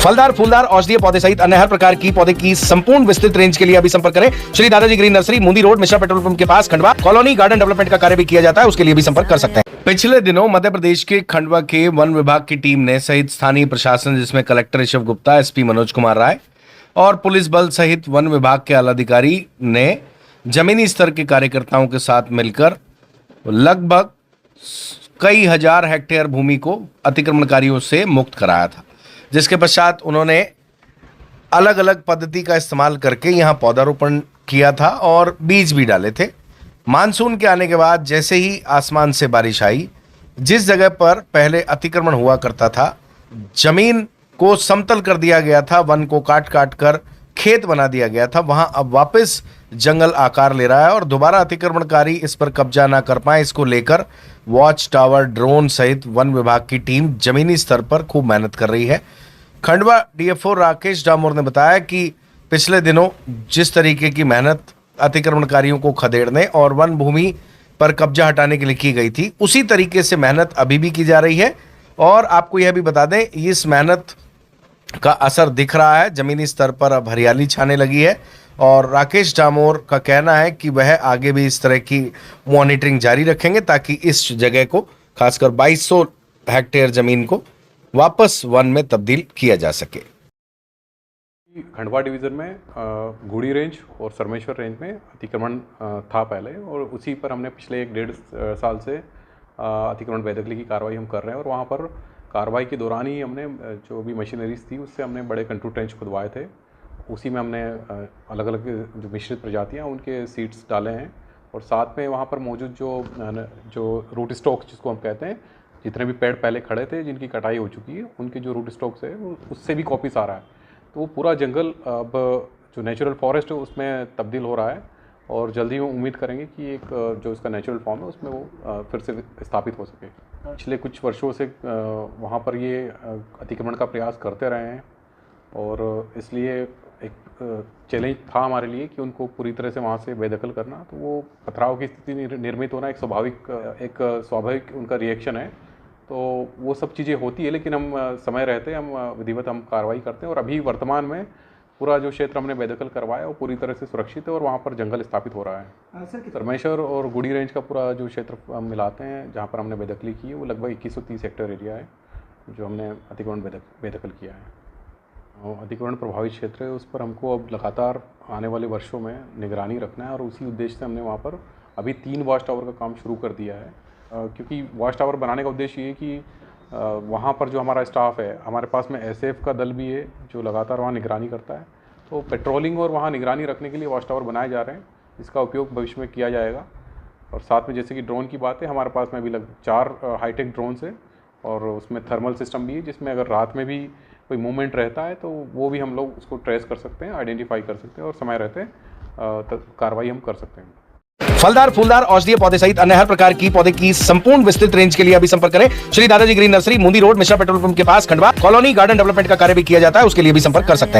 फलदार फूलदार औषधीय पौधे सहित अन्य हर प्रकार की पौधे की संपूर्ण विस्तृत रेंज के लिए अभी संपर्क करें श्री दादाजी ग्रीन नर्सरी, मुंदी रोड, मिश्रा पेट्रोल पंप के पास, खंडवा। कॉलोनी गार्डन डेवलपमेंट का कार्य भी किया जाता है, उसके लिए भी संपर्क कर सकते हैं। पिछले दिनों मध्य प्रदेश के खंडवा के वन विभाग की टीम ने सहित स्थानीय प्रशासन, जिसमें कलेक्टर ऋषभ गुप्ता, एसपी मनोज कुमार राय और पुलिस बल सहित वन विभाग के आलाधिकारी ने जमीनी स्तर के कार्यकर्ताओं के साथ मिलकर लगभग कई हजार हेक्टेयर भूमि को अतिक्रमणकारियों से मुक्त कराया था, जिसके पश्चात उन्होंने अलग अलग पद्धति का इस्तेमाल करके यहाँ पौधारोपण किया था और बीज भी डाले थे। मानसून के आने के बाद जैसे ही आसमान से बारिश आई, जिस जगह पर पहले अतिक्रमण हुआ करता था, जमीन को समतल कर दिया गया था, वन को काट काट कर खेत बना दिया गया था, वहां अब वापस जंगल आकार ले रहा है और दोबारा अतिक्रमणकारी इस पर कब्जा ना कर पाए, इसको लेकर वॉच टावर, ड्रोन सहित वन विभाग की टीम जमीनी स्तर पर खूब मेहनत कर रही है। खंडवा डीएफओ राकेश डामोर ने बताया कि पिछले दिनों जिस तरीके की मेहनत अतिक्रमणकारियों को खदेड़ने और वन भूमि पर कब्जा हटाने के लिए की गई थी, उसी तरीके से मेहनत अभी भी की जा रही है। और आपको यह भी बता दें, इस मेहनत का असर दिख रहा है, जमीनी स्तर पर अब हरियाली छाने लगी है और राकेश डामोर का कहना है कि वह आगे भी इस तरह की मॉनिटरिंग जारी रखेंगे ताकि इस जगह को, खासकर 2200 हेक्टेयर जमीन को वापस वन में तब्दील किया जा सके। खंडवा डिवीज़न में गुड़ी रेंज और सरमेश्वर रेंज में अतिक्रमण था पहले, और उसी पर हमने पिछले 1-1.5 साल से अतिक्रमण बेदखली की कार्रवाई हम कर रहे हैं। और वहाँ पर कार्रवाई के दौरान ही हमने जो भी मशीनरीज थी उससे हमने बड़े कंट्रोल ट्रेंच खुदवाए थे, उसी में हमने अलग अलग जो मिश्रित प्रजातियाँ उनके सीड्स डाले हैं। और साथ में वहाँ पर मौजूद जो रूट स्टॉक्स जिसको हम कहते हैं, जितने भी पेड़ पहले खड़े थे जिनकी कटाई हो चुकी है, उनके जो रूट स्टॉक्स है उससे भी कॉपीस आ रहा है। तो वो पूरा जंगल अब जो नेचुरल फॉरेस्ट है उसमें तब्दील हो रहा है और जल्दी हम उम्मीद करेंगे कि एक जो इसका नेचुरल फॉर्म है उसमें वो फिर से स्थापित हो सके। पिछले कुछ वर्षों से वहाँ पर ये अतिक्रमण का प्रयास करते रहे हैं और इसलिए एक चैलेंज था हमारे लिए कि उनको पूरी तरह से वहाँ से बेदखल करना। तो वो पथराव की स्थिति निर्मित होना एक स्वाभाविक उनका रिएक्शन है। तो वो सब चीज़ें होती है, लेकिन हम समय रहते हम विधिवत हम कार्रवाई करते हैं। और अभी वर्तमान में पूरा जो क्षेत्र हमने बेदखल करवाया वो पूरी तरह से सुरक्षित है और वहाँ पर जंगल स्थापित हो रहा है। सरमेश्वर और गुड़ी रेंज का पूरा जो क्षेत्र हम मिलाते हैं जहाँ पर हमने बेदखली की है, वो लगभग 2130 हेक्टेयर एरिया है जो हमने अतिक्रमण बेदखल किया है। अतिक्रमण प्रभावित क्षेत्र है, उस पर हमको अब लगातार आने वाले वर्षों में निगरानी रखना है और उसी उद्देश्य से हमने वहाँ पर अभी 3 वॉच टावर का काम शुरू कर दिया है। क्योंकि वॉच टावर बनाने का उद्देश्य ये कि वहाँ पर जो हमारा स्टाफ है, हमारे पास में एसएफ का दल भी है जो लगातार वहाँ निगरानी करता है। तो पेट्रोलिंग और वहाँ निगरानी रखने के लिए वॉच टावर बनाए जा रहे हैं, इसका उपयोग भविष्य में किया जाएगा। और साथ में जैसे कि ड्रोन की बात है, हमारे पास में अभी लगभग 4 हाईटेक ड्रोन्स है और उसमें थर्मल सिस्टम भी है, जिसमें अगर रात में भी कोई मूवमेंट रहता है तो वो भी हम लोग उसको ट्रेस कर सकते हैं, आइडेंटिफाई कर सकते हैं और समय रहते कार्रवाई हम कर सकते हैं। फलदार फूलदार औषधीय पौधे सहित अन्य हर प्रकार की पौधे की संपूर्ण विस्तृत रेंज के लिए अभी संपर्क करें श्री दादाजी ग्रीन नर्सरी, मुंदी रोड, मिश्रा पेट्रोल पंप के पास, खंडवा। कॉलोनी गार्डन डेवलपमेंट का कार्य भी किया जाता है, उसके लिए भी संपर्क कर सकते हैं।